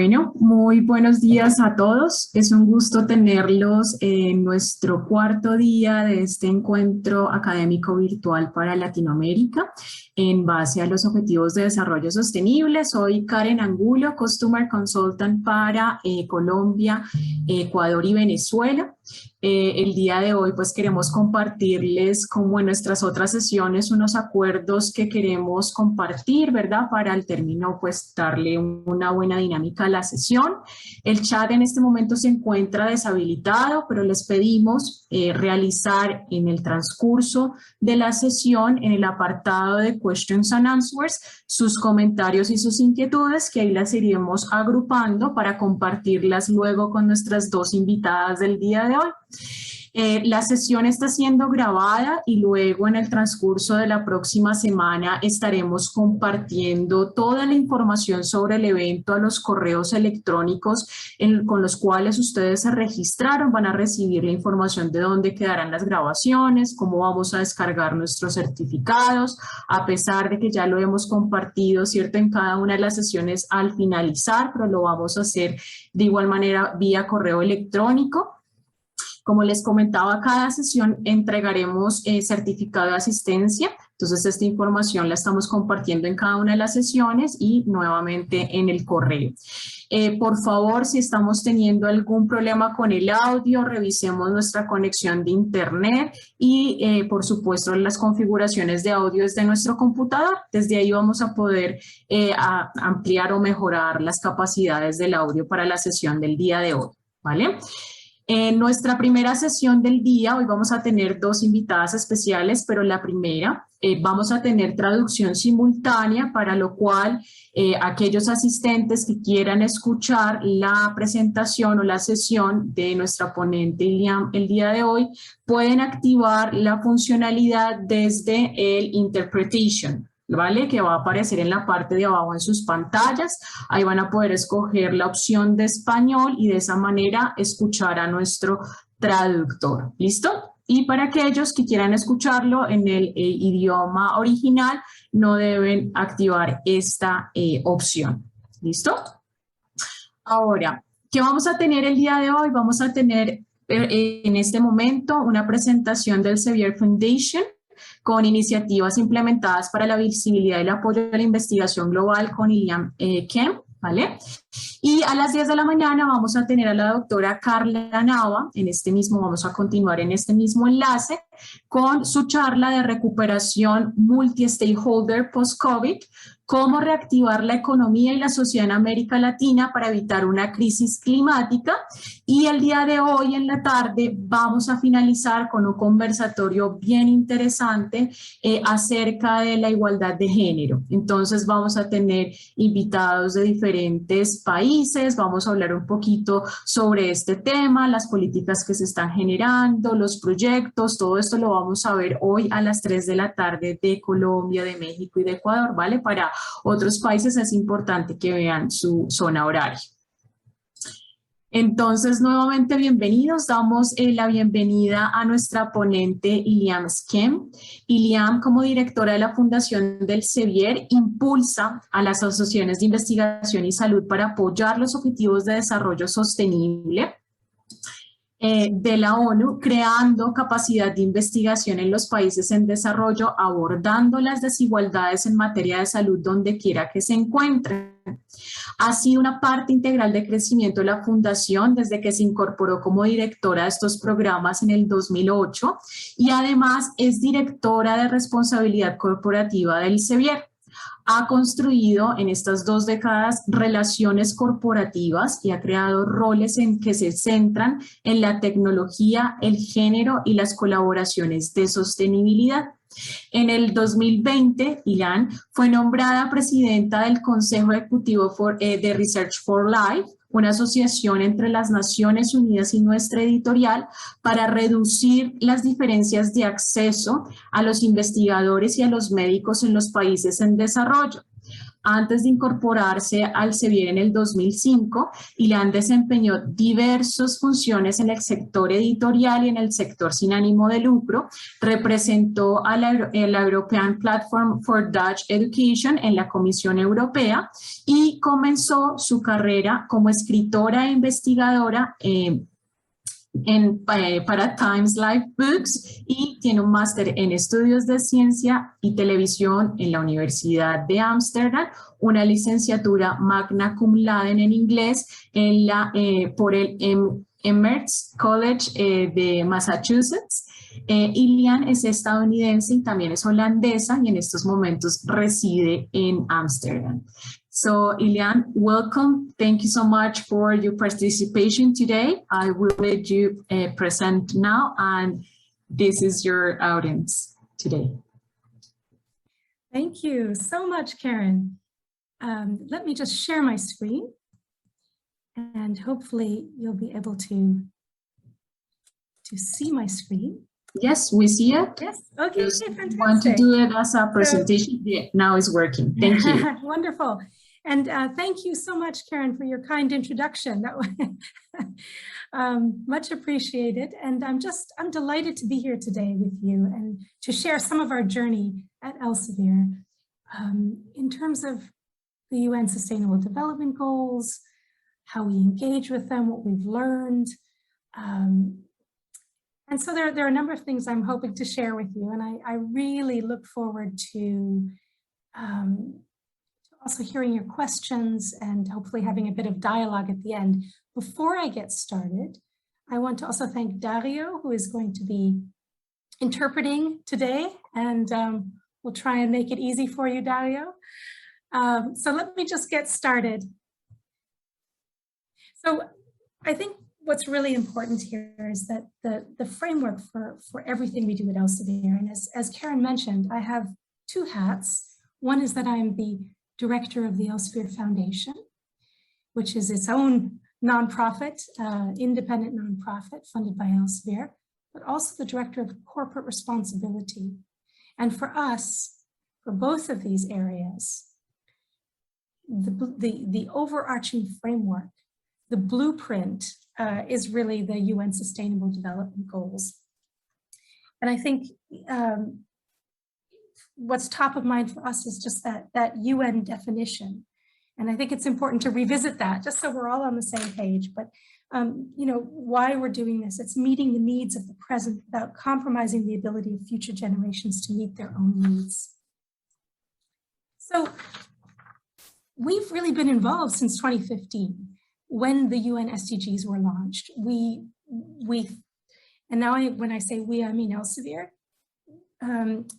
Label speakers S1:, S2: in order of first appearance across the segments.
S1: Bueno, muy buenos días a todos. Es un gusto tenerlos en nuestro cuarto día de este encuentro académico virtual para Latinoamérica en base a los Objetivos de Desarrollo Sostenible. Soy Karen Angulo, Customer Consultant para Colombia, Ecuador y Venezuela. El día de hoy pues queremos compartirles, como en nuestras otras sesiones, unos acuerdos que queremos compartir, ¿verdad? Para al término pues darle una buena dinámica a la sesión. El chat en este momento se encuentra deshabilitado, pero les pedimos realizar en el transcurso de la sesión, en el apartado de Questions and Answers, sus comentarios y sus inquietudes, que ahí las iremos agrupando para compartirlas luego con nuestras dos invitadas del día de hoy. La sesión está siendo grabada y luego en el transcurso de la próxima semana estaremos compartiendo toda la información sobre el evento a los correos electrónicos con los cuales ustedes se registraron. Van a recibir la información de dónde quedarán las grabaciones, cómo vamos a descargar nuestros certificados, a pesar de que ya lo hemos compartido, ¿cierto?, en cada una de las sesiones al finalizar, pero lo vamos a hacer de igual manera vía correo electrónico. Como les comentaba, cada sesión entregaremos certificado de asistencia. Entonces, esta información la estamos compartiendo en cada una de las sesiones y nuevamente en el correo. Por favor, si estamos teniendo algún problema con el audio, revisemos nuestra conexión de internet y, por supuesto, las configuraciones de audio desde nuestro computador. Desde ahí vamos a poder ampliar o mejorar las capacidades del audio para la sesión del día de hoy, ¿vale? En nuestra primera sesión del día, hoy vamos a tener dos invitadas especiales, pero la primera vamos a tener traducción simultánea, para lo cual aquellos asistentes que quieran escuchar la presentación o la sesión de nuestra ponente Iliam el día de hoy, pueden activar la funcionalidad desde el Interpretation, ¿vale? Que va a aparecer en la parte de abajo en sus pantallas. Ahí van a poder escoger la opción de español y de esa manera escuchar a nuestro traductor. ¿Listo? Y para aquellos que quieran escucharlo en el idioma original, no deben activar esta opción. ¿Listo? Ahora, ¿qué vamos a tener el día de hoy? Vamos a tener en este momento una presentación del Elsevier Foundation con iniciativas implementadas para la visibilidad y el apoyo a la investigación global con Iliam Kemp, ¿vale? Y a las 10 de la mañana vamos a tener a la doctora Carla Nava, vamos a continuar en este mismo enlace, con su charla de recuperación multi-stakeholder post-COVID, cómo reactivar la economía y la sociedad en América Latina para evitar una crisis climática. Y el día de hoy en la tarde vamos a finalizar con un conversatorio bien interesante acerca de la igualdad de género. Entonces vamos a tener invitados de diferentes países, vamos a hablar un poquito sobre este tema, las políticas que se están generando, los proyectos, todo esto lo vamos a ver hoy a las 3 de la tarde de Colombia, de México y de Ecuador, ¿vale? Para otros países es importante que vean su zona horaria. Entonces, nuevamente bienvenidos. Damos la bienvenida a nuestra ponente Iliam Kemp. Iliam, como directora de la Fundación del Elsevier, impulsa a las asociaciones de investigación y salud para apoyar los objetivos de desarrollo sostenible de la ONU, creando capacidad de investigación en los países en desarrollo, abordando las desigualdades en materia de salud donde quiera que se encuentren. Ha sido una parte integral de crecimiento de la Fundación desde que se incorporó como directora de estos programas en el 2008 y además es directora de responsabilidad corporativa del Elsevier. Ha construido en estas 2 décadas relaciones corporativas y ha creado roles en que se centran en la tecnología, el género y las colaboraciones de sostenibilidad. En el 2020, Ilan fue nombrada presidenta del Consejo Ejecutivo de Research for Life, una asociación entre las Naciones Unidas y nuestra editorial para reducir las diferencias de acceso a los investigadores y a los médicos en los países en desarrollo. antes de incorporarse al Elsevier en el 2005, Ileán desempeñó diversas funciones en el sector editorial y en el sector sin ánimo de lucro. Representó a la European Platform for Dutch Education en la Comisión Europea y comenzó su carrera como escritora e investigadora para Times Life Books, y tiene un máster en estudios de ciencia y televisión en la Universidad de Ámsterdam, una licenciatura magna cum laude en inglés por el Emerson College de Massachusetts. Ileán es estadounidense y también es holandesa, y en estos momentos reside en Ámsterdam. So, Ileán, welcome. Thank you so much for your participation today. I will let you present now, and this is your audience today.
S2: Thank you so much, Karen. Let me just share my screen, and hopefully you'll be able to see my screen.
S1: Yes, we see it.
S2: Yes, okay, fantastic.
S1: Want to do it as a presentation? Yeah, now it's working. Thank you.
S2: Wonderful. And thank you so much, Karen, for your kind introduction. That was much appreciated. And I'm delighted to be here today with you and to share some of our journey at Elsevier in terms of the UN Sustainable Development Goals, how we engage with them, what we've learned. And so there are a number of things I'm hoping to share with you. And I really look forward to also hearing your questions and hopefully having a bit of dialogue at the end. Before I get started, I want to also thank Dario, who is going to be interpreting today, and we'll try and make it easy for you, Dario. So let me just get started. So I think what's really important here is that the framework for everything we do at Elsevier, and as Karen mentioned, I have two hats. One is that I'm the director of the Elsevier Foundation, which is its own nonprofit, independent nonprofit funded by Elsevier, but also the director of corporate responsibility. And for us, for both of these areas, the overarching framework, the blueprint is really the UN Sustainable Development Goals. And I think what's top of mind for us is just that UN definition. And I think it's important to revisit that just so we're all on the same page. But you know, why we're doing this, it's meeting the needs of the present without compromising the ability of future generations to meet their own needs. So we've really been involved since 2015 when the UN SDGs were launched. And now when I say we, I mean Elsevier,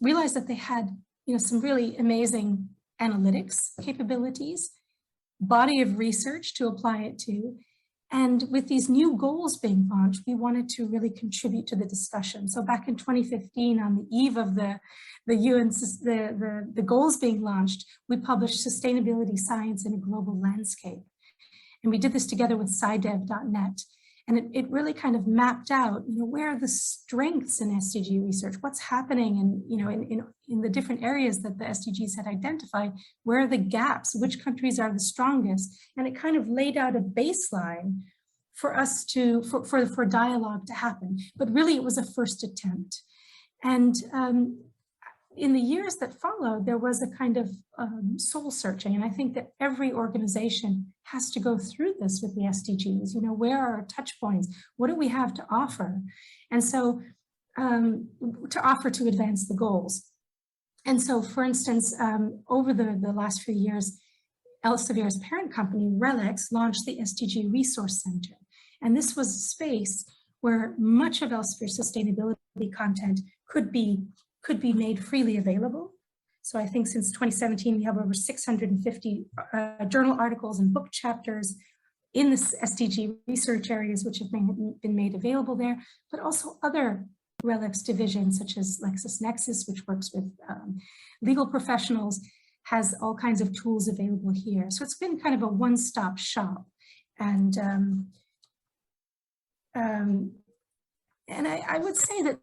S2: realized that they had, you know, some really amazing analytics capabilities, body of research to apply it to, and with these new goals being launched, we wanted to really contribute to the discussion. So back in 2015, on the eve of the UN, the goals being launched, we published Sustainability Science in a Global Landscape. And we did this together with SciDev.net. And it really kind of mapped out, you know, where are the strengths in SDG research? What's happening in, you know, in the different areas that the SDGs had identified? Where are the gaps? Which countries are the strongest? And it kind of laid out a baseline for us to, for dialogue to happen. But really it was a first attempt. And in the years that followed, there was a kind of soul searching. And I think that every organization has to go through this with the SDGs. You know, where are our touch points? What do we have to offer? And so to offer to advance the goals. And so, for instance, over the last few years, Elsevier's parent company, RELX, launched the Sdg Resource Center. And this was a space where much of Elsevier's sustainability content could be made freely available. So I think since 2017, we have over 650 journal articles and book chapters in the SDG research areas, which have been made available there, but also other RELX divisions, such as LexisNexis, which works with legal professionals, has all kinds of tools available here. So it's been kind of a one-stop shop. And I would say that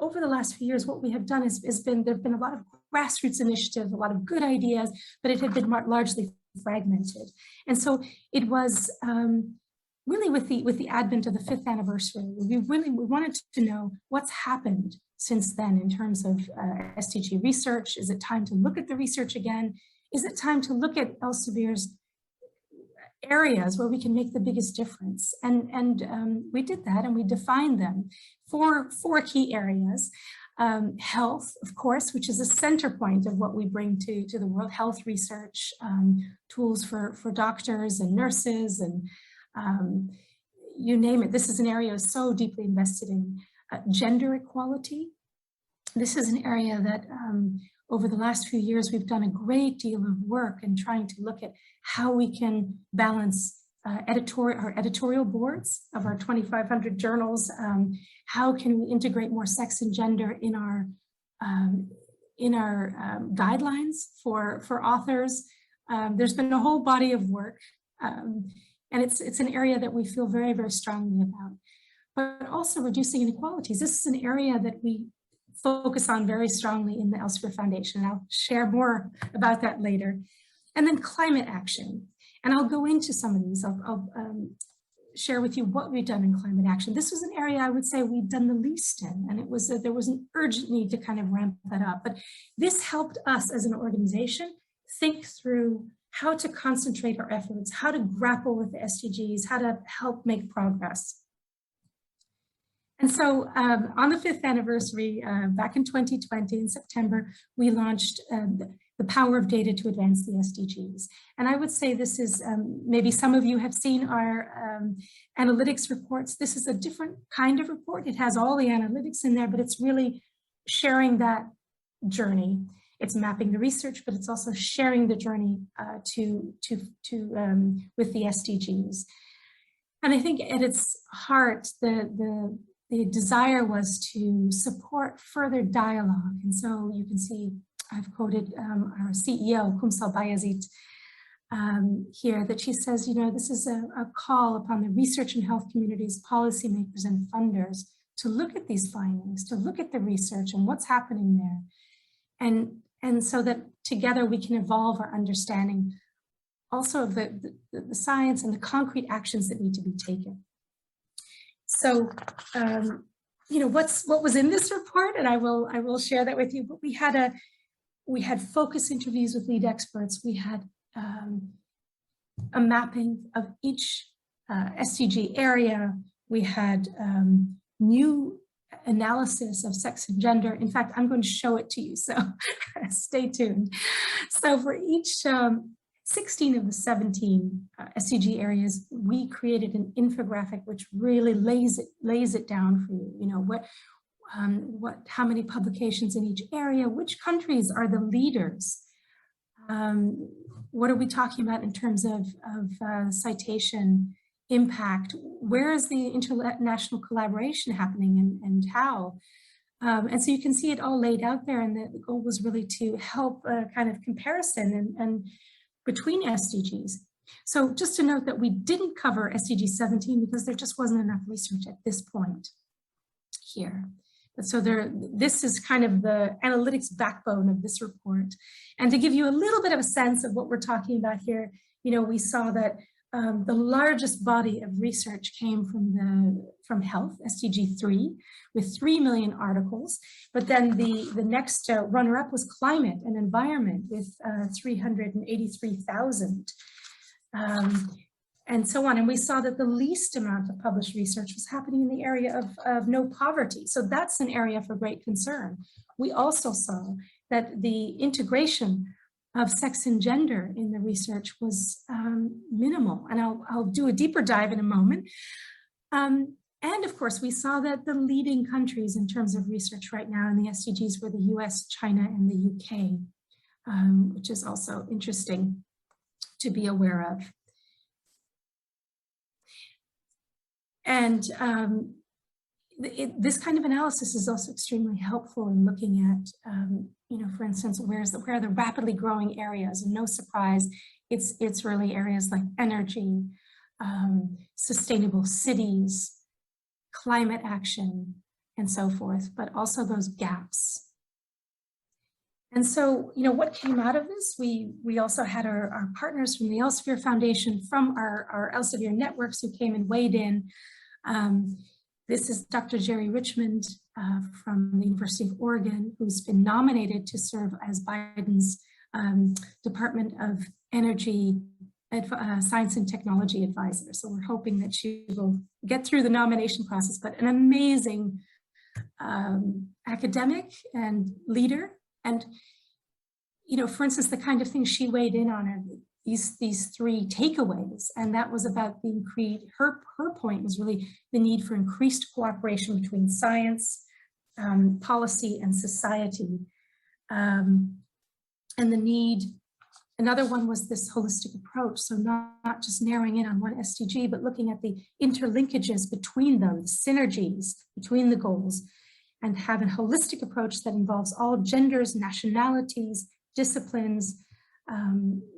S2: over the last few years, what we have done is there have been a lot of grassroots initiative, a lot of good ideas, but it had been largely fragmented. And so it was really with the advent of the 5th anniversary, we wanted to know what's happened since then in terms of SDG research. Is it time to look at the research again? Is it time to look at Elsevier's areas where we can make the biggest difference? And we did that, and we defined them for 4 key areas. Health, of course, which is a center point of what we bring to the world. Health research, tools for doctors and nurses, and you name it. This is an area so deeply invested in. Gender equality. This is an area that over the last few years, we've done a great deal of work in trying to look at how we can balance our editorial boards of our 2,500 journals. How can we integrate more sex and gender in our guidelines for authors? There's been a whole body of work, and it's an area that we feel very, very strongly about. But also reducing inequalities. This is an area that we focus on very strongly in the Elsevier Foundation. I'll share more about that later. And then climate action. And I'll go into some of these. I'll share with you what we've done in climate action. This was an area I would say we've done the least in, and there was an urgent need to kind of ramp that up. But this helped us as an organization think through how to concentrate our efforts, how to grapple with the SDGs, how to help make progress. And so on the 5th anniversary, back in 2020, in September, we launched the Power of Data to Advance the SDGs. And I would say this is, maybe some of you have seen our analytics reports. This is a different kind of report. It has all the analytics in there, but it's really sharing that journey. It's mapping the research, but it's also sharing the journey with the SDGs. And I think at its heart, the desire was to support further dialogue. And so you can see, I've quoted our CEO, Kumsal Bayazit, here, that she says, this is a call upon the research and health communities, policymakers and funders to look at these findings, to look at the research and what's happening there. And so that together we can evolve our understanding also of the science and the concrete actions that need to be taken. So, what was in this report, and I will share that with you. But we had focus interviews with lead experts. We had a mapping of each SDG area. We had new analysis of sex and gender. In fact, I'm going to show it to you, so stay tuned. So for each 16 of the 17 SDG areas, we created an infographic which really lays it down for you. How many publications in each area, which countries are the leaders, what are we talking about in terms of citation impact, where is the international collaboration happening and how. And so you can see it all laid out there, and the goal was really to help a kind of comparison and between SDGs. So just to note that we didn't cover SDG 17 because there just wasn't enough research at this point here. But so this is kind of the analytics backbone of this report. And to give you a little bit of a sense of what we're talking about here, we saw that the largest body of research came from health, SDG 3, with 3 million articles. But then the next runner-up was climate and environment with 383,000, and so on. And we saw that the least amount of published research was happening in the area of no poverty. So that's an area for great concern. We also saw that the integration of sex and gender in the research was minimal. And I'll do a deeper dive in a moment. And of course, we saw that the leading countries in terms of research right now in the SDGs were the US, China, and the UK, which is also interesting to be aware of. And this kind of analysis is also extremely helpful in looking at, for instance, where are the rapidly growing areas? And no surprise, it's really areas like energy, sustainable cities, climate action, and so forth, but also those gaps. And so, you know, what came out of this? We also had our partners from the Elsevier Foundation, from our Elsevier networks who came and weighed in. This is Dr. Jerry Richmond from the University of Oregon, who's been nominated to serve as Biden's Department of Energy Science and Technology Advisor. So we're hoping that she will get through the nomination process, but an amazing academic and leader. And, you know, for instance, the kind of things she weighed in on are these three takeaways. And that was about her point was really the need for increased cooperation between science, policy, and society. And the need, another one was this holistic approach. So not just narrowing in on one SDG, but looking at the interlinkages between them, the synergies between the goals, and have a holistic approach that involves all genders, nationalities, disciplines,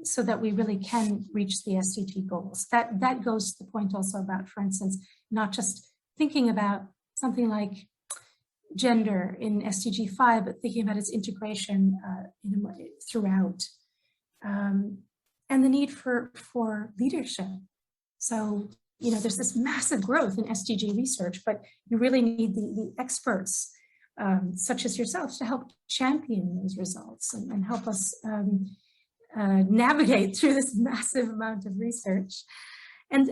S2: so that we really can reach the SDG goals. That goes to the point also about, for instance, not just thinking about something like gender in SDG 5, but thinking about its integration throughout. And the need for leadership. So, you know, there's this massive growth in SDG research, but you really need the experts, such as yourselves, to help champion those results and help us navigate through this massive amount of research. And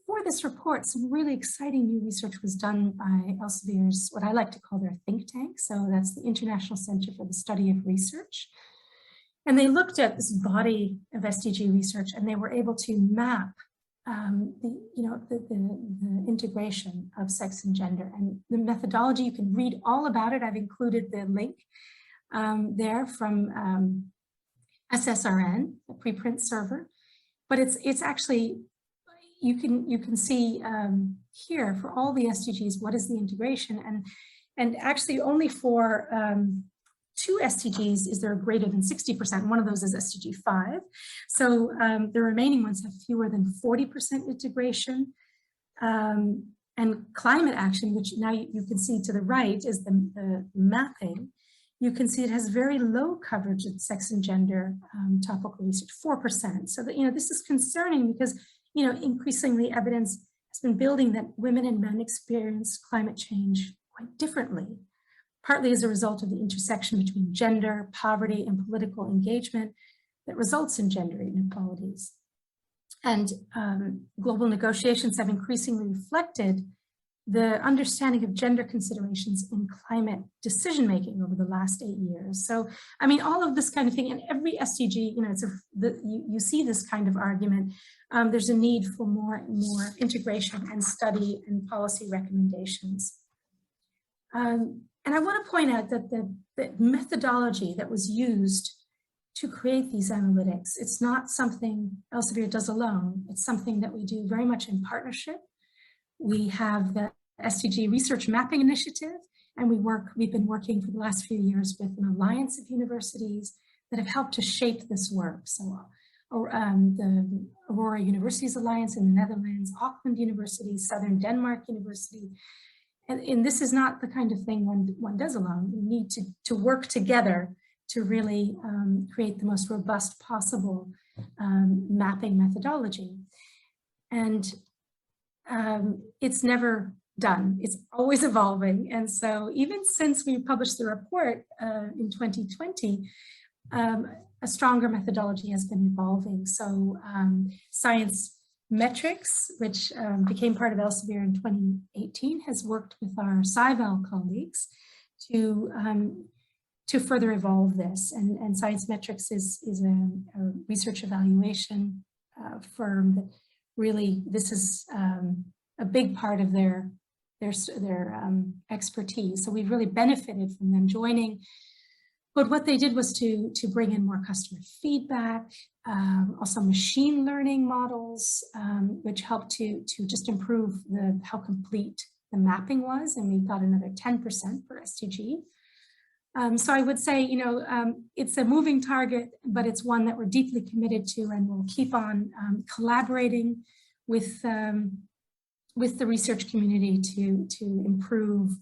S2: for this report, some really exciting new research was done by Elsevier's, what I like to call their think tank. So that's the International Center for the Study of Research. And they looked at this body of SDG research, and they were able to map the integration of sex and gender. And the methodology, you can read all about it. I've included the link there from SSRN, the preprint server. But it's actually, you can see here for all the SDGs, what is the integration? And actually only for 2 SDGs is there greater than 60%. One of those is SDG 5. So the remaining ones have fewer than 40% integration. And climate action, which now you can see to the right is the mapping. You can see it has very low coverage of sex and gender topical research, 4%. So that, you know, this is concerning because, you know, increasingly evidence has been building that women and men experience climate change quite differently, partly as a result of the intersection between gender, poverty, and political engagement that results in gender inequalities. And global negotiations have increasingly reflected the understanding of gender considerations in climate decision-making over the last 8 years. So, I mean, all of this kind of thing, and every SDG, you know, you see this kind of argument. There's a need for more integration and study and policy recommendations. And I want to point out that the methodology that was used to create these analytics, it's not something Elsevier does alone. It's something that we do very much in partnership. We have the Sdg Research Mapping Initiative, and we've been working for the last few years with an alliance of universities that have helped to shape this work. So the Aurora Universities Alliance in the Netherlands, Auckland University, Southern Denmark University. And this is not the kind of thing one does alone. We need to work together to really create the most robust possible mapping methodology. And it's never done. It's always evolving. And so even since we published the report in 2020, a stronger methodology has been evolving. So science metrics, which became part of Elsevier in 2018, has worked with our SciVal colleagues to further evolve this. And Science Metrics is a research evaluation firm that really, this is a big part of their expertise. So we've really benefited from them joining. But what they did was to bring in more customer feedback, also machine learning models, which helped to just improve how complete the mapping was. And we got another 10% for SDG. So I would say, you know, it's a moving target, but it's one that we're deeply committed to, and we'll keep on collaborating with the research community to improve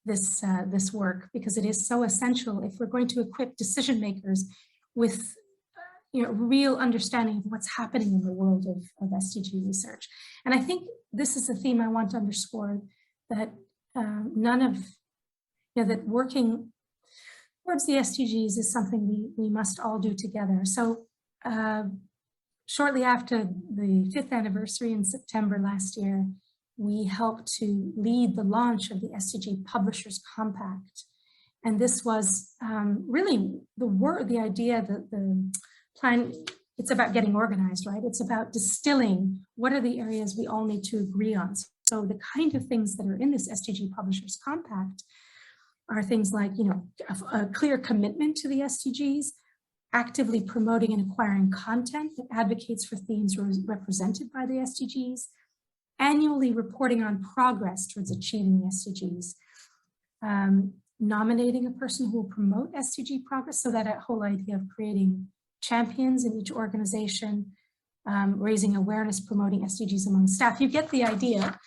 S2: this work, because it is so essential if we're going to equip decision makers with real understanding of what's happening in the world of SDG research. And I think this is a theme I want to underscore, that that working towards the SDGs is something we must all do together. So shortly after the 5th anniversary in September last year, we helped to lead the launch of the SDG Publishers Compact. And this was really the idea that the plan, it's about getting organized, right? It's about distilling what are the areas we all need to agree on. So the kind of things that are in this SDG Publishers Compact are things like, a clear commitment to the SDGs, actively promoting and acquiring content that advocates for themes represented by the SDGs, annually reporting on progress towards achieving the SDGs, nominating a person who will promote SDG progress, so that whole idea of creating champions in each organization, raising awareness, promoting SDGs among staff. You get the idea.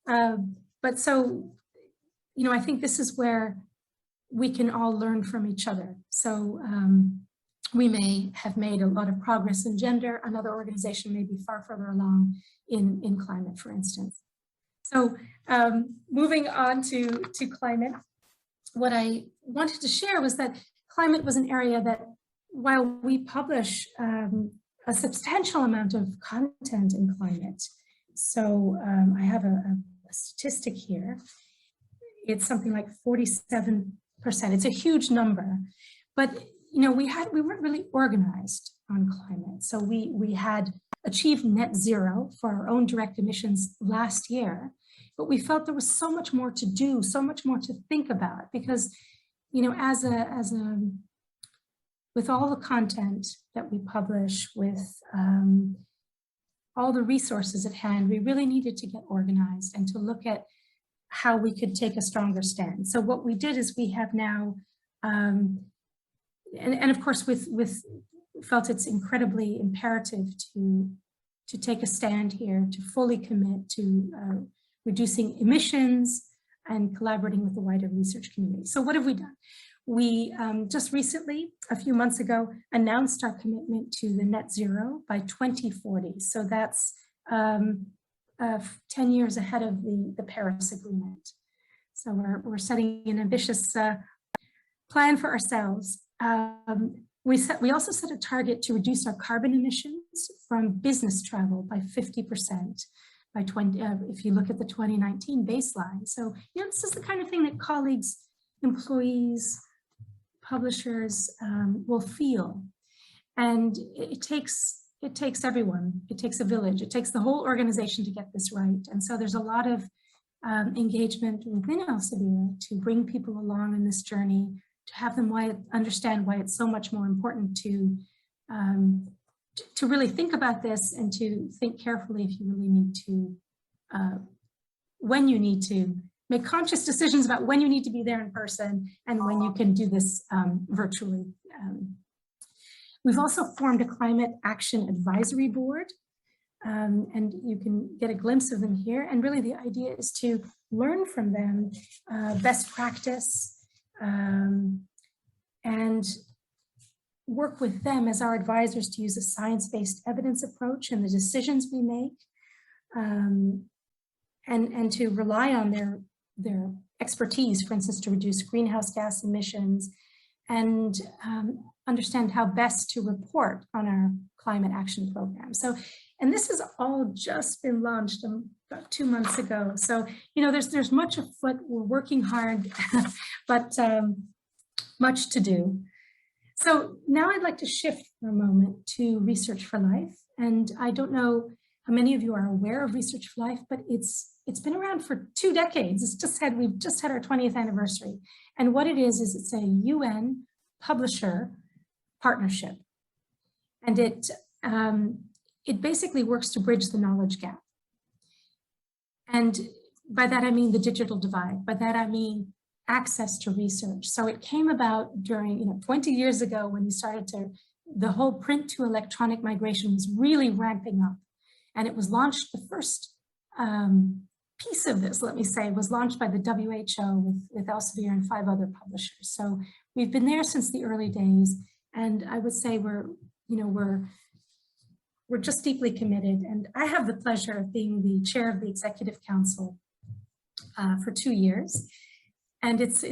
S2: But so, I think this is where we can all learn from each other. So we may have made a lot of progress in gender. Another organization may be far further along in climate, for instance. So moving on to climate, what I wanted to share was that climate was an area that, while we publish a substantial amount of content in climate, so I have a statistic here, it's something like 47%. It's a huge number, but we weren't really organized on climate. So we had achieved net zero for our own direct emissions last year, but we felt there was so much more to do, so much more to think about, because with all the content that we publish, with all the resources at hand, we really needed to get organized and to look at how we could take a stronger stand. So what we did is we have now, and of course felt it's incredibly imperative to take a stand here, to fully commit to reducing emissions and collaborating with the wider research community. So what have we done? We just recently, a few months ago, announced our commitment to the net zero by 2040. So that's 10 years ahead of the Paris Agreement. So we're setting an ambitious plan for ourselves. We also set a target to reduce our carbon emissions from business travel by 50% by if you look at the 2019 baseline. So this is the kind of thing that colleagues, employees, publishers will feel. And it takes everyone, it takes a village, it takes the whole organization to get this right. And so there's a lot of engagement within Elsevier to bring people along in this journey, to have them understand why it's so much more important to really think about this, and to think carefully if you really need to, when you need to make conscious decisions about when you need to be there in person and when you can do this virtually. We've also formed a Climate Action Advisory Board, and you can get a glimpse of them here. And really the idea is to learn from them best practice and work with them as our advisors to use a science-based evidence approach in the decisions we make, and to rely on their expertise, for instance, to reduce greenhouse gas emissions, and understand how best to report on our climate action program. So, and this has all just been launched about 2 months ago. So, there's much afoot. We're working hard, but much to do. So now I'd like to shift for a moment to Research for Life. And I don't know how many of you are aware of Research for Life, but it's been around for 2 decades. We've just had our 20th anniversary. And what it is it's a UN publisher partnership. And it basically works to bridge the knowledge gap. And by that, I mean the digital divide. By that, I mean access to research. So it came about during, 20 years ago when the whole print to electronic migration was really ramping up. And it was launched, the first piece of this, let me say, was launched by the WHO with Elsevier and 5 other publishers. So we've been there since the early days, and I would say we're just deeply committed. And I have the pleasure of being the chair of the Executive Council for 2 years, and it's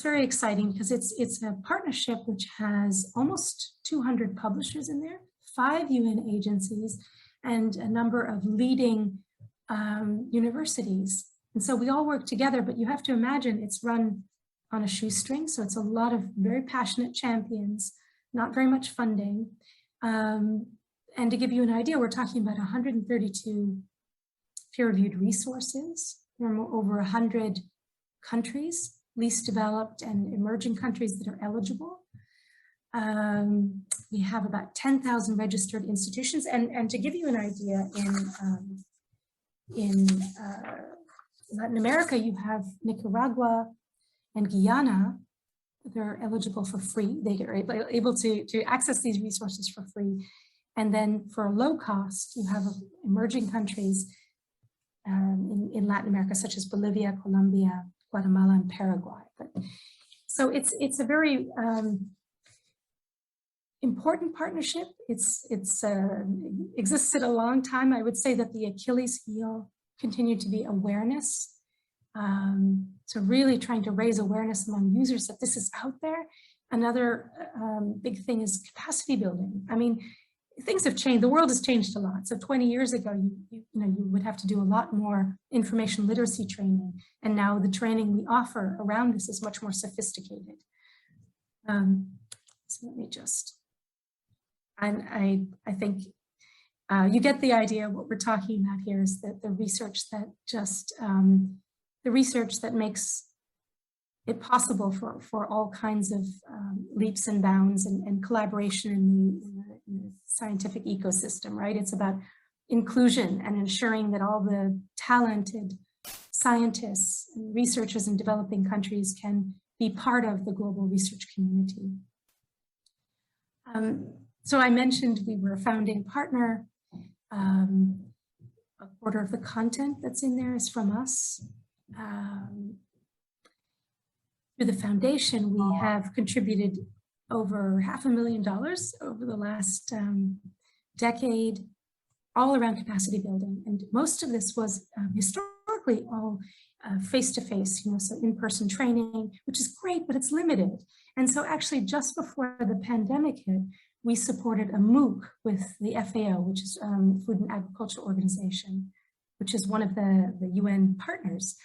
S2: very exciting because it's a partnership which has almost 200 publishers in there, 5 UN agencies, and a number of leading universities. And so we all work together, but you have to imagine it's run on a shoestring. So it's a lot of very passionate champions, not very much funding. And to give you an idea, we're talking about 132 peer-reviewed resources from over 100 countries, least developed and emerging countries that are eligible. We have about 10,000 registered institutions. And to give you an idea, in Latin America, you have Nicaragua and Guyana. They're eligible for free. They are able to access these resources for free. And then for low cost, you have emerging countries in Latin America, such as Bolivia, Colombia, Guatemala, and Paraguay. So it's a very important partnership. It's existed a long time. I would say that the Achilles heel continued to be awareness. So really trying to raise awareness among users that this is out there. Another big thing is capacity building. I mean, things have changed. The world has changed a lot. So 20 years ago, you would have to do a lot more information literacy training. And now the training we offer around this is much more sophisticated. So let me just, and I think you get the idea. What we're talking about here is that the research that makes it possible for all kinds of leaps and bounds and collaboration in the scientific ecosystem, right? It's about inclusion and ensuring that all the talented scientists and researchers in developing countries can be part of the global research community. So I mentioned we were a founding partner. A quarter of the content that's in there is from us. Through the foundation, we have contributed over $500,000 over the last decade, all around capacity building. And most of this was historically all face-to-face, so in-person training, which is great, but it's limited. And so actually just before the pandemic hit, we supported a MOOC with the FAO, which is Food and Agriculture Organization, which is one of the UN partners.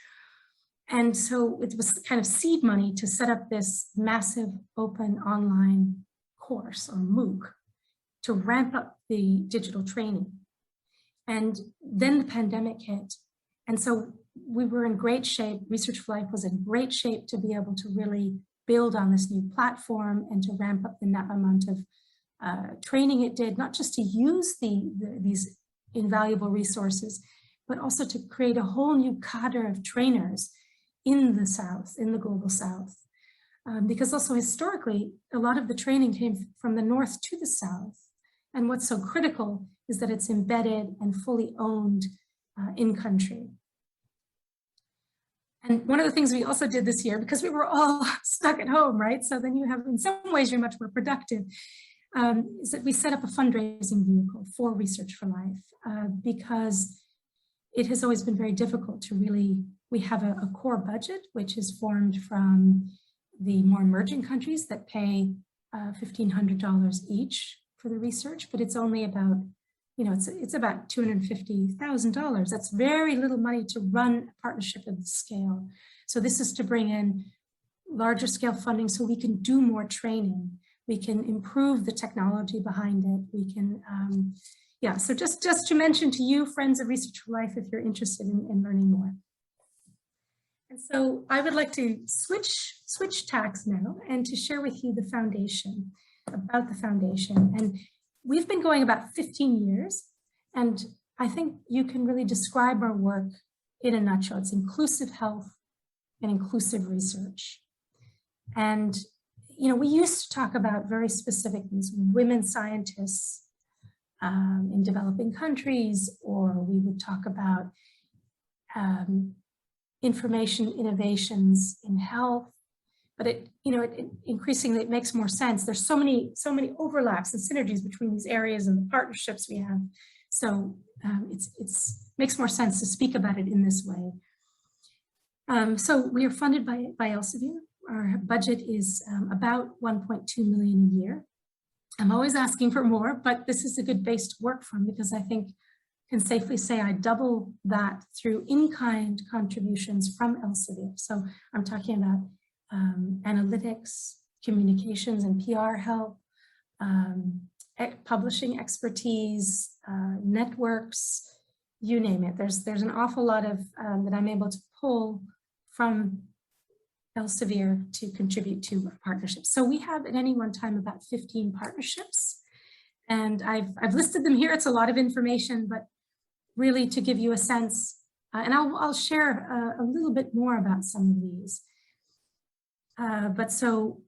S2: And so it was kind of seed money to set up this massive open online course, or MOOC, to ramp up the digital training. And then the pandemic hit. And so we were in great shape. Research for Life was in great shape to be able to really build on this new platform and to ramp up the amount of training it did, not just to use these invaluable resources, but also to create a whole new cadre of trainers in the South, in the global South. Because also historically, a lot of the training came from the North to the South. And what's so critical is that it's embedded and fully owned in country. And one of the things we also did this year, because we were all stuck at home, right? So then you have, in some ways, you're much more productive, is that we set up a fundraising vehicle for Research for Life, because it has always been very difficult to really, we have a core budget, which is formed from the more emerging countries that pay $1,500 each for the research, but it's only about, it's about $250,000. That's very little money to run a partnership of this scale. So this is to bring in larger scale funding so we can do more training. We can improve the technology behind it. We can, so just to mention to you, friends of Research for Life, if you're interested in learning more. And so I would like to switch tacks now and to share with you the foundation, about the foundation. And we've been going about 15 years, and I think you can really describe our work in a nutshell. It's inclusive health and inclusive research. And, we used to talk about very specific things, women scientists, in developing countries, or we would talk about information innovations in health. But it increasingly it makes more sense. There's so many overlaps and synergies between these areas and the partnerships we have. So it's makes more sense to speak about it in this way. So we are funded by Elsevier. Our budget is about 1.2 million a year. I'm always asking for more, but this is a good base to work from, because I think I can safely say I double that through in-kind contributions from Elsevier. So I'm talking about analytics, communications and PR help, publishing expertise, networks, you name it. There's an awful lot of that I'm able to pull from Elsevier to contribute to partnerships. So we have at any one time about 15 partnerships, and I've listed them here. It's a lot of information, but really to give you a sense, and I'll share a little bit more about some of these. But so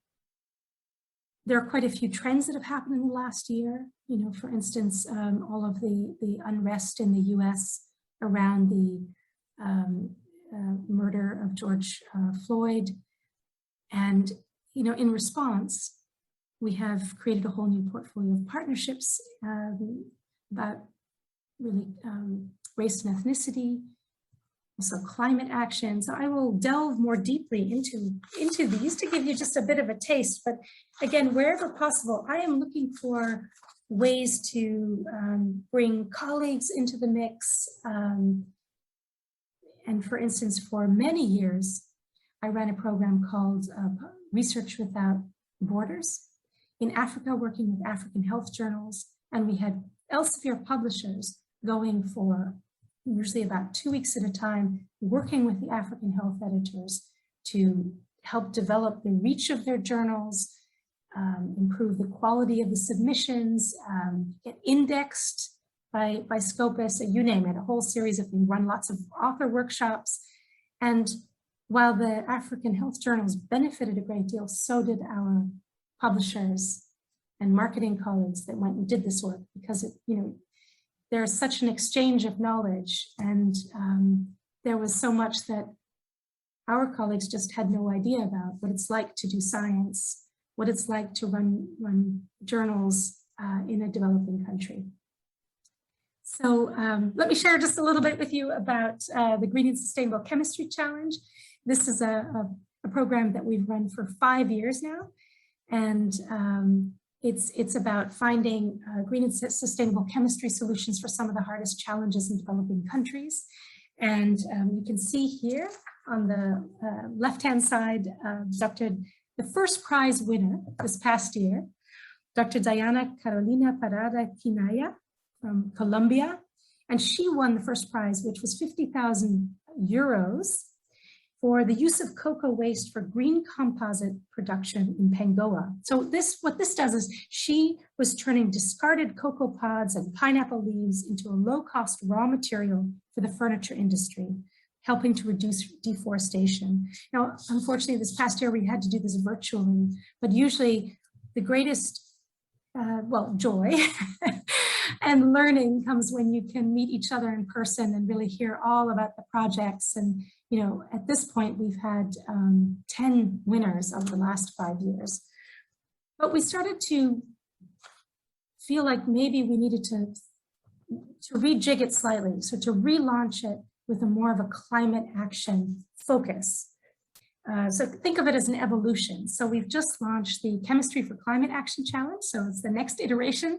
S2: there are quite a few trends that have happened in the last year. You know, for instance, all of the unrest in the US around the murder of George Floyd. And, you know, in response, we have created a whole new portfolio of partnerships about really race and ethnicity, also climate action. So I will delve more deeply into these to give you just a bit of a taste. But again, wherever possible, I am looking for ways to bring colleagues into the mix. And for instance, for many years, I ran a program called Research Without Borders in Africa, working with African health journals. And we had Elsevier publishers going for usually about 2 weeks at a time, working with the African health editors to help develop the reach of their journals, improve the quality of the submissions, get indexed by Scopus, you name it, a whole series of things, run lots of author workshops. And while the African health journals benefited a great deal, so did our publishers and marketing colleagues that went and did this work, because it, you know, there's such an exchange of knowledge, and there was so much that our colleagues just had no idea about, what it's like to do science, what it's like to run journals in a developing country. So let me share just a little bit with you about the Green and Sustainable Chemistry Challenge. This is a program that we've run for 5 years now, and it's about finding green and sustainable chemistry solutions for some of the hardest challenges in developing countries. And you can see here on the left-hand side, the first prize winner this past year, Dr. Diana Carolina Parada Quinaya from Colombia. And she won the first prize, which was 50,000 euros for the use of cocoa waste for green composite production in Pangoa. So what this does is she was turning discarded cocoa pods and pineapple leaves into a low-cost raw material for the furniture industry, helping to reduce deforestation. Now, unfortunately, this past year we had to do this virtually, but usually the greatest, joy and learning comes when you can meet each other in person and really hear all about the projects. And you know, at this point, we've had 10 winners over the last 5 years. But we started to feel like maybe we needed to rejig it slightly, so to relaunch it with a more of a climate action focus. So think of it as an evolution. So we've just launched the Chemistry for Climate Action Challenge. So it's the next iteration,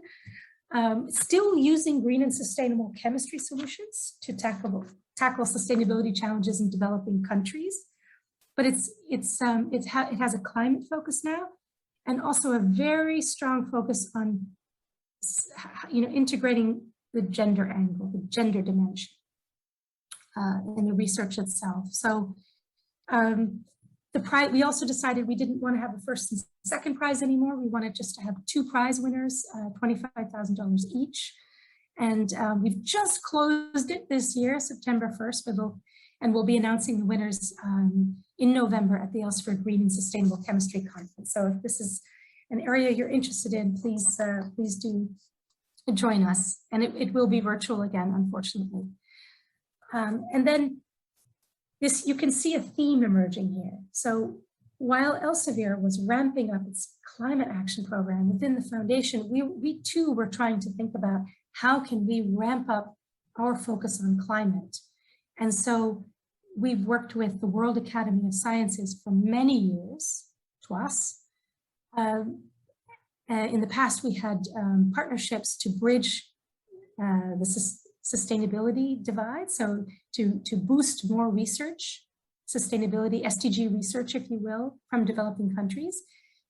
S2: still using green and sustainable chemistry solutions to tackle sustainability challenges in developing countries, but it has a climate focus now, and also a very strong focus on, you know, integrating the gender angle, the gender dimension in the research itself. So we also decided we didn't want to have a first and second prize anymore. We wanted just to have 2 prize winners, $25,000 each. And we've just closed it this year, September 1st, and we'll be announcing the winners in November at the Elsevier Green and Sustainable Chemistry Conference. So if this is an area you're interested in, please do join us. And it will be virtual again, unfortunately. And then this, you can see a theme emerging here. So while Elsevier was ramping up its climate action program within the foundation, we too were trying to think about how can we ramp up our focus on climate. And so we've worked with the World Academy of Sciences for many years, TWAS. In the past, we had partnerships to bridge the sustainability divide, so to boost more research, sustainability, SDG research, if you will, from developing countries.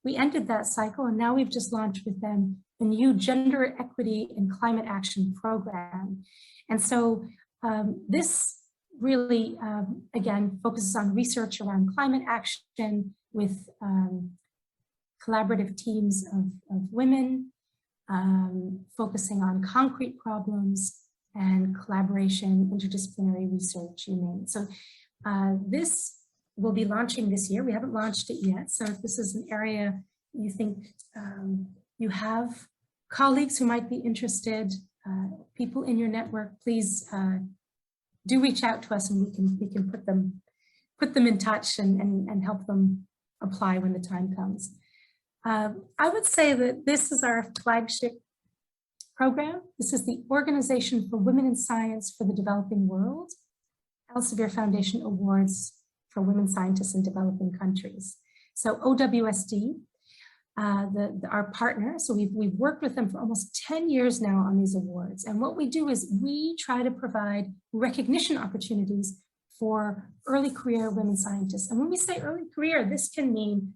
S2: We ended that cycle, and now we've just launched with them a new gender equity and climate action program. And so this really, again, focuses on research around climate action with collaborative teams of women, focusing on concrete problems and collaboration, interdisciplinary research, you name it. So this will be launching this year. We haven't launched it yet. So if this is an area you think you have colleagues who might be interested, people in your network, please do reach out to us, and we can put them in touch and help them apply when the time comes. I would say that this is our flagship program. This is the Organization for Women in Science for the Developing World, Elsevier Foundation Awards for Women Scientists in Developing Countries. So OWSD, our partner, so we've worked with them for almost 10 years now on these awards. And what we do is we try to provide recognition opportunities for early career women scientists. And when we say early career, this can mean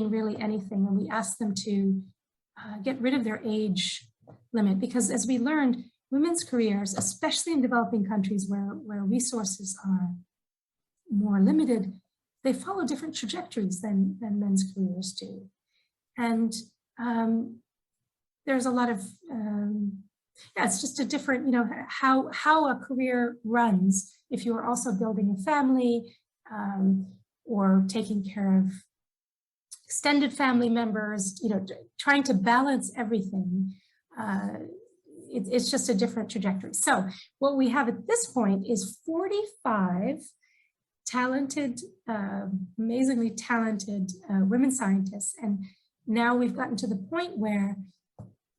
S2: really anything. And we ask them to get rid of their age limit, because as we learned, women's careers, especially in developing countries where resources are more limited, they follow different trajectories than men's careers do. And there's a lot of, it's just a different, how a career runs if you are also building a family or taking care of extended family members, trying to balance everything. It's just a different trajectory. So what we have at this point is 45 talented, amazingly talented women scientists. And now we've gotten to the point where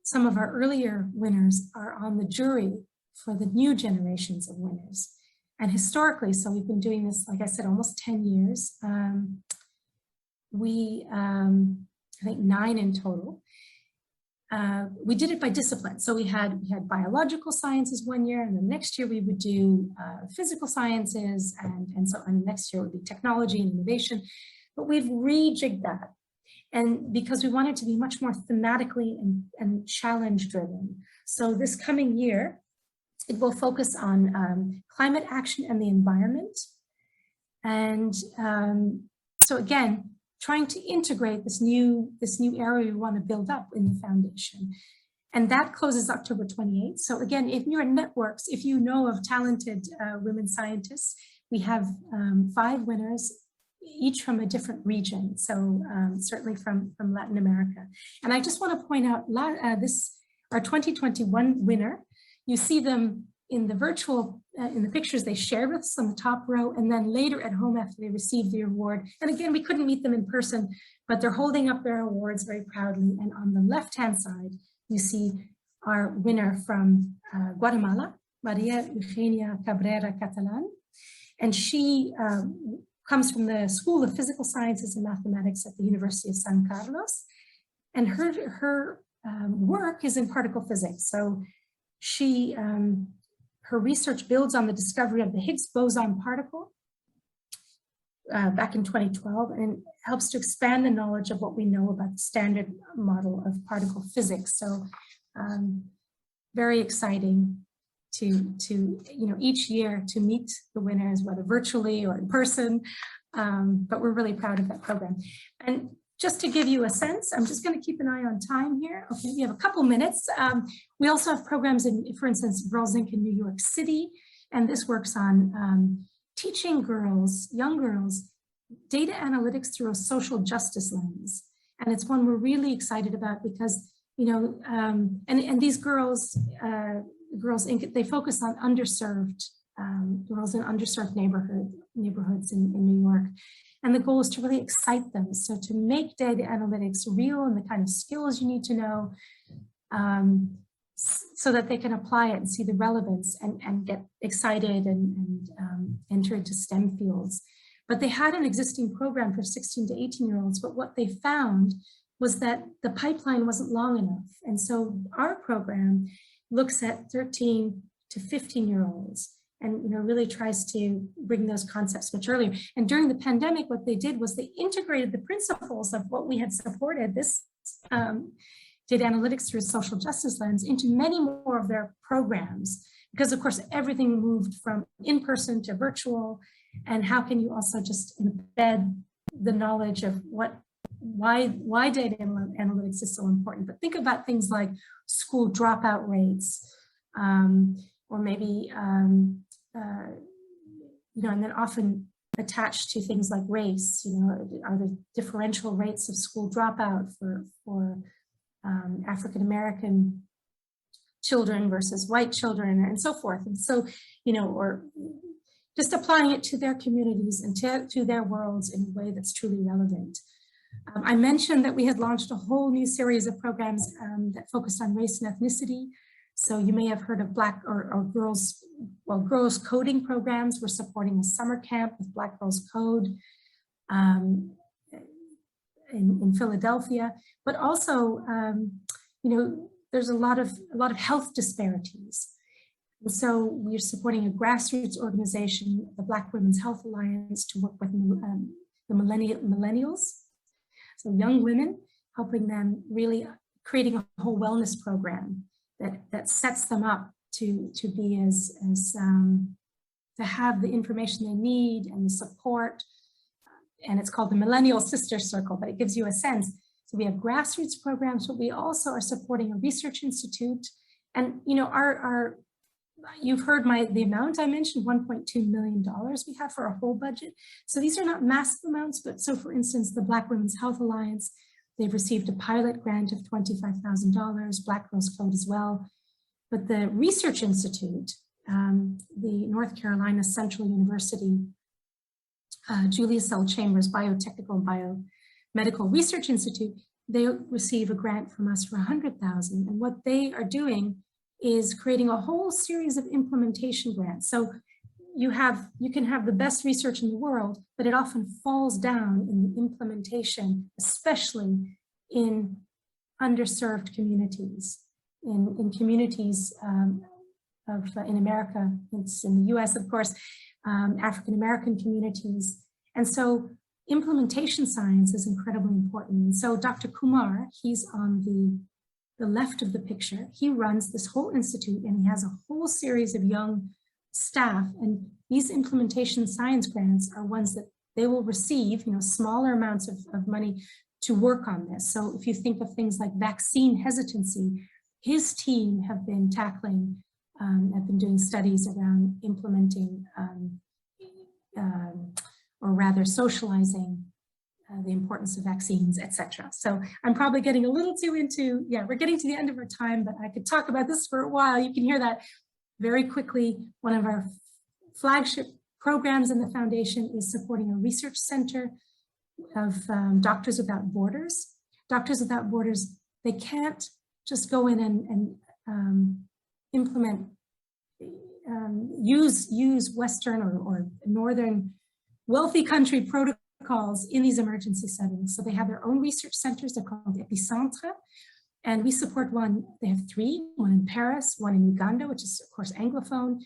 S2: some of our earlier winners are on the jury for the new generations of winners. And historically, so we've been doing this, like I said, almost 10 years. I think 9 in total. We did it by discipline. So we had biological sciences one year, and the next year we would do physical sciences, and so on. Next year would be technology and innovation. But we've rejigged that, and because we want it to be much more thematically and challenge driven. So this coming year, it will focus on climate action and the environment, and so again, trying to integrate this new area we want to build up in the foundation. And that closes October 28th. So again, if you're in networks, if you know of talented women scientists, we have 5 winners, each from a different region. So certainly from Latin America. And I just want to point out our 2021 winner. You see them in the virtual, in the pictures they shared with us on the top row, and then later at home after they received the award. And again, we couldn't meet them in person, but they're holding up their awards very proudly. And on the left-hand side, you see our winner from Guatemala, Maria Eugenia Cabrera Catalan. And she comes from the School of Physical Sciences and Mathematics at the University of San Carlos. And her work is in particle physics. So she, her research builds on the discovery of the Higgs boson particle back in 2012, and helps to expand the knowledge of what we know about the standard model of particle physics. So very exciting to each year to meet the winners, whether virtually or in person, but we're really proud of that program. And just to give you a sense, I'm just going to keep an eye on time here. Okay, we have a couple minutes. We also have programs in, for instance, Girls Inc. in New York City, and this works on teaching girls, young girls, data analytics through a social justice lens. And it's one we're really excited about because and these girls, they focus on underserved girls in underserved neighborhoods in New York. And the goal is to really excite them. So to make data analytics real and the kind of skills you need to know so that they can apply it and see the relevance and get excited and enter into STEM fields. But they had an existing program for 16 to 18-year-olds, but what they found was that the pipeline wasn't long enough. And so our program looks at 13 to 15-year-olds and really tries to bring those concepts much earlier. And during the pandemic, what they did was they integrated the principles of what we had supported, this data analytics through a social justice lens, into many more of their programs, because of course everything moved from in-person to virtual. And how can you also just embed the knowledge of why data analytics is so important? But think about things like school dropout rates, or maybe and then often attached to things like race. Are there differential rates of school dropout for African American children versus white children, and so forth? And so, or just applying it to their communities and to their worlds in a way that's truly relevant. I mentioned that we had launched a whole new series of programs that focused on race and ethnicity. So you may have heard of Black or girls coding programs. We're supporting a summer camp with Black Girls Code in Philadelphia, but also, there's a lot of health disparities. And so we're supporting a grassroots organization, the Black Women's Health Alliance, to work with the millennials, so young women, helping them really creating a whole wellness program that sets them up to be to have the information they need and the support. And it's called the Millennial Sister Circle, but it gives you a sense. So we have grassroots programs, but we also are supporting a research institute. And you've heard the amount I mentioned, $1.2 million we have for a whole budget. So these are not massive amounts, but so for instance, the Black Women's Health Alliance, they've received a pilot grant of $25,000, Black Girls Code as well. But the Research Institute, the North Carolina Central University, Julius L. Chambers Biotechnical and Biomedical Research Institute, they receive a grant from us for $100,000. And what they are doing is creating a whole series of implementation grants. So you can have the best research in the world, but it often falls down in the implementation, especially in underserved communities, in communities in America. It's in the US, of course, African-American communities. And so implementation science is incredibly important. And so Dr. Kumar, he's on the left of the picture. He runs this whole institute and he has a whole series of young staff, and these implementation science grants are ones that they will receive, smaller amounts of money to work on this. So if you think of things like vaccine hesitancy, his team have been tackling, have been doing studies around implementing, or rather socializing the importance of vaccines, etc. So I'm probably getting a little too into, we're getting to the end of our time, but I could talk about this for a while. You can hear that very quickly. One of our flagship programs in the foundation is supporting a research center of Doctors Without Borders. Doctors Without Borders, they can't just go in and implement, use Western or Northern wealthy country protocols in these emergency settings. So they have their own research centers, they're called Epicentre, and we support one. They have three, one in Paris, one in Uganda, which is of course Anglophone,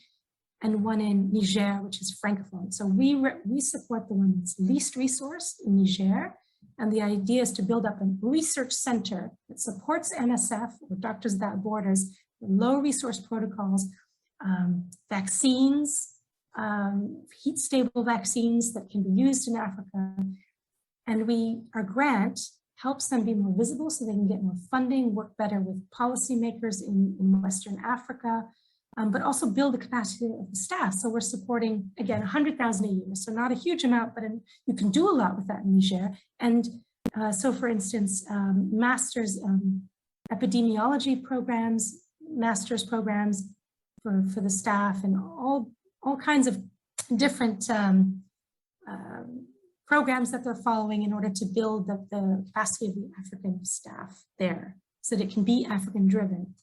S2: and one in Niger, which is Francophone. So we support the one that's least resourced in Niger, and the idea is to build up a research center that supports MSF, or Doctors Without Borders, low resource protocols, vaccines, heat stable vaccines that can be used in Africa. And our grant helps them be more visible so they can get more funding, work better with policymakers in Western Africa, but also build the capacity of the staff. So we're supporting, again, 100,000 a year. So not a huge amount, but you can do a lot with that in Niger. And so for instance, master's epidemiology programs, master's programs for the staff, and all kinds of different programs that they're following in order to build the capacity of the African staff there so that it can be African driven.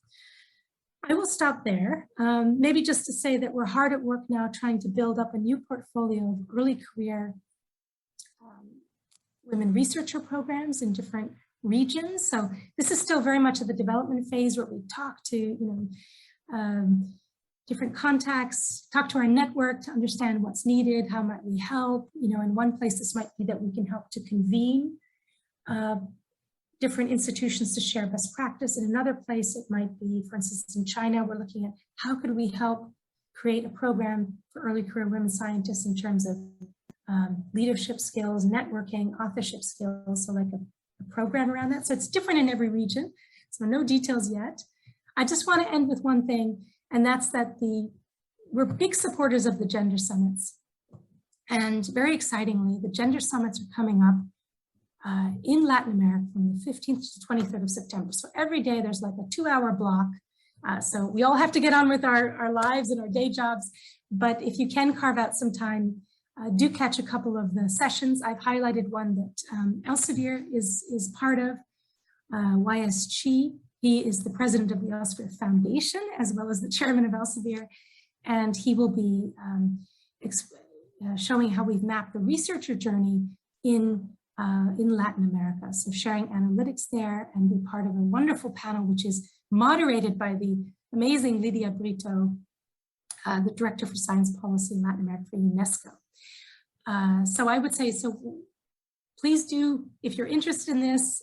S2: I will stop there, maybe just to say that we're hard at work now trying to build up a new portfolio of early career women researcher programs in different regions. So this is still very much at the development phase where we talk to different contacts, talk to our network to understand what's needed, how might we help. In one place this might be that we can help to convene different institutions to share best practice. In another place it might be, for instance, in China, we're looking at how could we help create a program for early career women scientists in terms of leadership skills, networking, authorship skills, so like a program around that. So it's different in every region, so no details yet. I just want to end with one thing, and that's that we're big supporters of the gender summits. And very excitingly, the gender summits are coming up in Latin America from the 15th to 23rd of September. So every day there's like a 2-hour block. So we all have to get on with our lives and our day jobs. But if you can carve out some time, do catch a couple of the sessions. I've highlighted one that Elsevier is part of, YS Chi. He is the president of the Elsevier Foundation, as well as the chairman of Elsevier. And he will be showing how we've mapped the researcher journey in Latin America. So sharing analytics there, and be part of a wonderful panel, which is moderated by the amazing Lydia Brito, the Director for Science Policy in Latin America for UNESCO. So I would say, please do, if you're interested in this,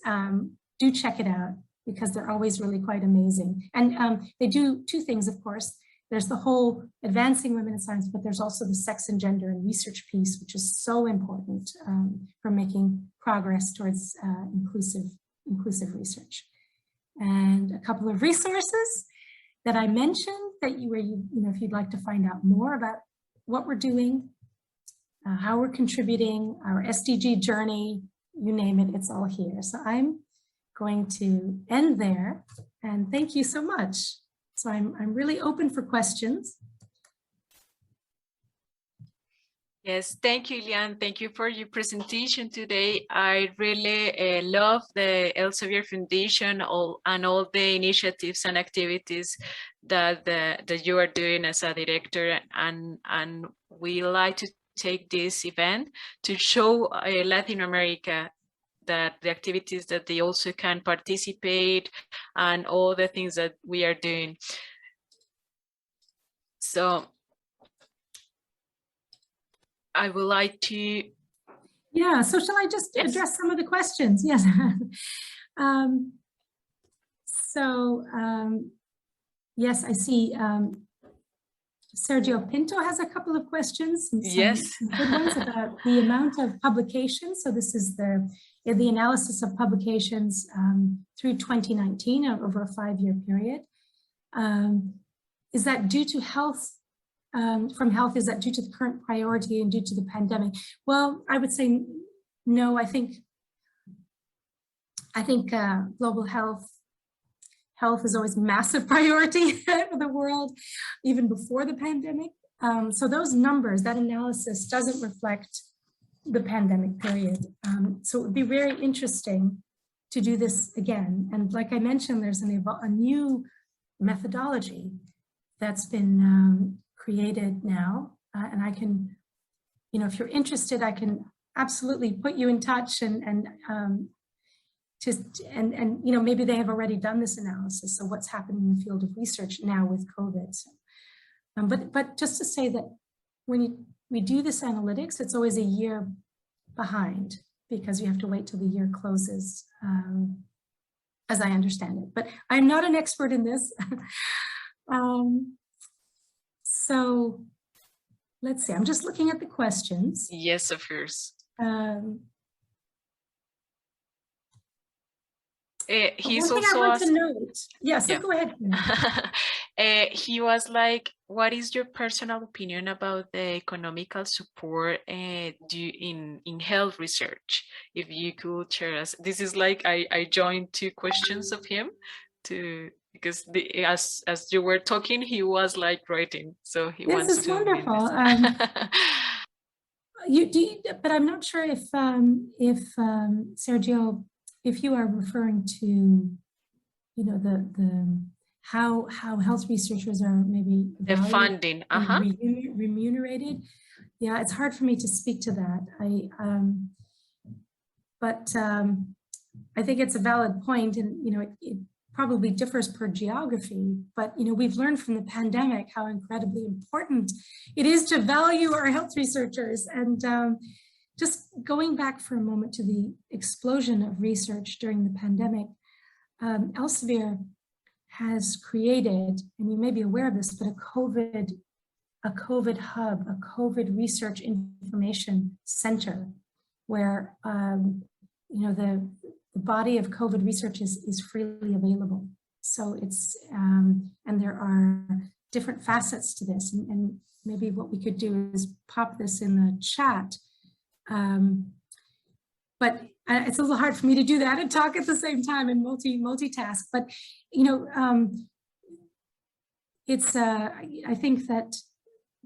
S2: do check it out, because they're always really quite amazing. And they do two things, of course. There's the whole advancing women in science, but there's also the sex and gender and research piece, which is so important for making progress towards inclusive research. And a couple of resources that I mentioned that if you'd like to find out more about what we're doing, how we're contributing, our SDG journey, you name it, it's all here. So I'm going to end there, and thank you so much. So I'm really open for questions.
S3: Yes, thank you, Lian. Thank you for your presentation today. I really love the Elsevier Foundation and all the initiatives and activities that you are doing as a director, and we like to take this event to show Latin America that the activities that they also can participate and all the things that we are doing. So I would like to...
S2: Yeah, so shall I just address some of the questions? Yes. Yes, I see Sergio Pinto has a couple of questions. Some good ones about the amount of publications. So this is the analysis of publications through 2019 over a 5-year period. Is that due to health? From health, is that due to the current priority and due to the pandemic? Well, I would say no. I think global health is always a massive priority for the world, even before the pandemic. So those numbers, that analysis doesn't reflect the pandemic period. So it would be very interesting to do this again. And like I mentioned, there's a new methodology that's been created now. And I can, if you're interested, I can absolutely put you in touch and maybe they have already done this analysis. So what's happening in the field of research now with COVID. So, but just to say that when we do this analytics, it's always a year behind because you have to wait till the year closes, as I understand it. But I'm not an expert in this. So let's see, I'm just looking at the questions.
S3: Yes, of course. He's also asked,
S2: yes, yeah. Go ahead.
S3: He was like, what is your personal opinion about the economical support in health research? If you could share us. This is like, I joined 2 questions of him, because as you were talking, he was like writing, so he
S2: This
S3: wants
S2: is
S3: to
S2: wonderful. But I'm not sure if Sergio, if you are referring to, you know, the how health researchers are maybe
S3: the funding,
S2: remunerated. Yeah, it's hard for me to speak to that. I think it's a valid point, and you know, it probably differs per geography, but you know, we've learned from the pandemic how incredibly important it is to value our health researchers. And just going back for a moment to the explosion of research during the pandemic, Elsevier has created, and you may be aware of this, but a COVID hub, a COVID research information center, where you know, the body of COVID research is freely available. So it's, and there are different facets to this, and maybe what we could do is pop this in the chat. But it's a little hard for me to do that and talk at the same time and multitask. But, you know, it's, I think that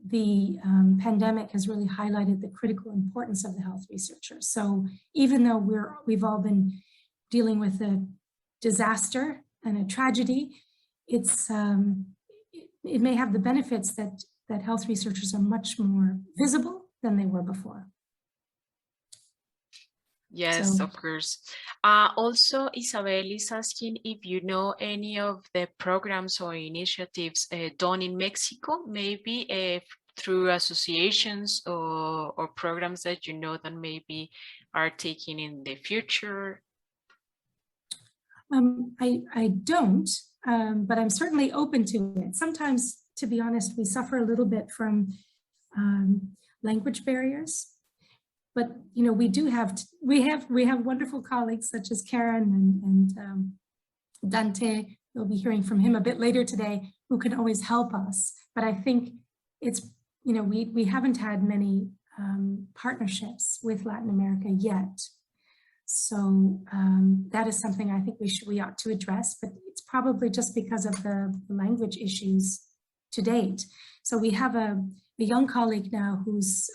S2: the pandemic has really highlighted the critical importance of the health researcher. So even though we've all been dealing with a disaster and a tragedy, it's it may have the benefits that health researchers are much more visible than they were before.
S3: Yes, so, of course. Also, Isabel is asking if you know any of the programs or initiatives done in Mexico, maybe through associations or programs that you know that maybe are taking in the future.
S2: I don't, but I'm certainly open to it. Sometimes, to be honest, we suffer a little bit from language barriers. But you know, we have wonderful colleagues such as Karen and Dante. We'll be hearing from him a bit later today, who can always help us. But I think it's, you know, we haven't had many partnerships with Latin America yet. So that is something I think we ought to address, but it's probably just because of the language issues to date. So we have a young colleague now who's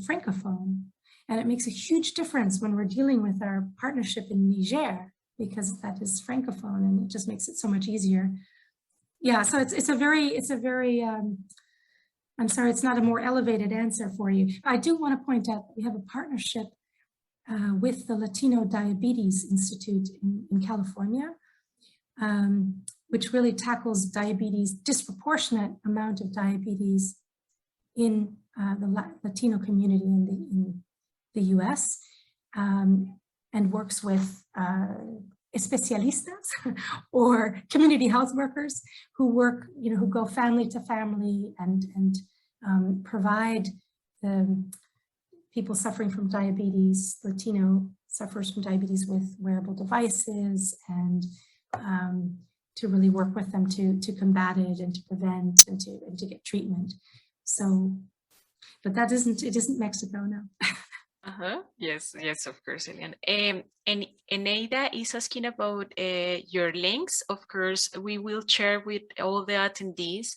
S2: Francophone. And it makes a huge difference when we're dealing with our partnership in Niger, because that is Francophone, and it just makes it so much easier. Yeah, so it's a very, I'm sorry, it's not a more elevated answer for you. I do want to point out that we have a partnership with the Latino Diabetes Institute in California, which really tackles diabetes, disproportionate amount of diabetes in the Latino community in the US, and works with especialistas or community health workers who work, you know, who go family to family and provide the people suffering from diabetes, Latino sufferers from diabetes, with wearable devices, and to really work with them to combat it and to prevent and to get treatment. So, but it isn't Mexico, no.
S3: Yes, of course, Elian. And Eneida is asking about your links. Of course, we will share with all the attendees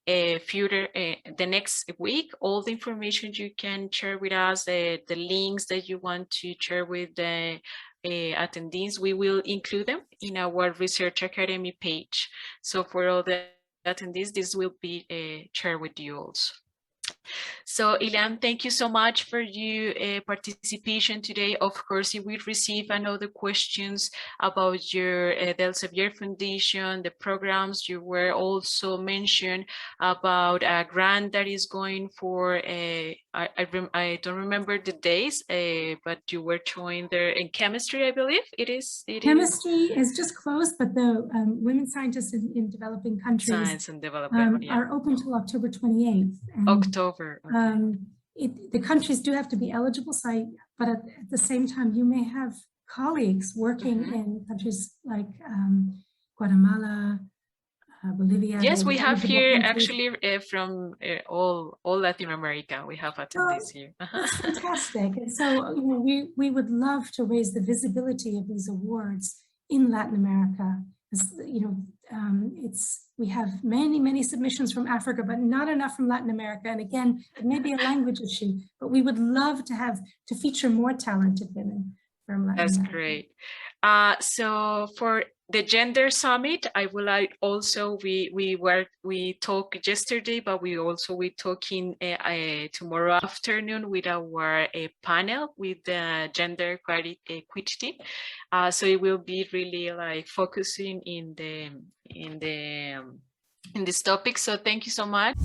S3: the next week, all the information you can share with us, the links that you want to share with the attendees. We will include them in our Research Academy page. So for all the attendees, this will be shared with you also. So Elian, thank you so much for your participation today. Of course, if we receive another questions about your the Elsevier Foundation, the programs, you were also mentioned about a grant that is going for I don't remember the days, but you were showing there in chemistry, I believe
S2: Chemistry is just closed, but the women scientists in developing countries
S3: Science and development,
S2: are open till October 28th. And,
S3: October. Okay.
S2: The countries do have to be eligible, but at the same time, you may have colleagues working in countries like Guatemala, Bolivia.
S3: Yes, we have here actually from all Latin America. We have attendees here.
S2: That's fantastic. And so, you know, we would love to raise the visibility of these awards in Latin America we have many submissions from Africa, but not enough from Latin America. And again, it may be a language issue, but we would love to feature more talented women from Latin America.
S3: That's great. So for the Gender Summit, I would like also, we talked yesterday, but we talking tomorrow afternoon with our panel with the gender equity. So it will be really like focusing in this topic. So thank you so much.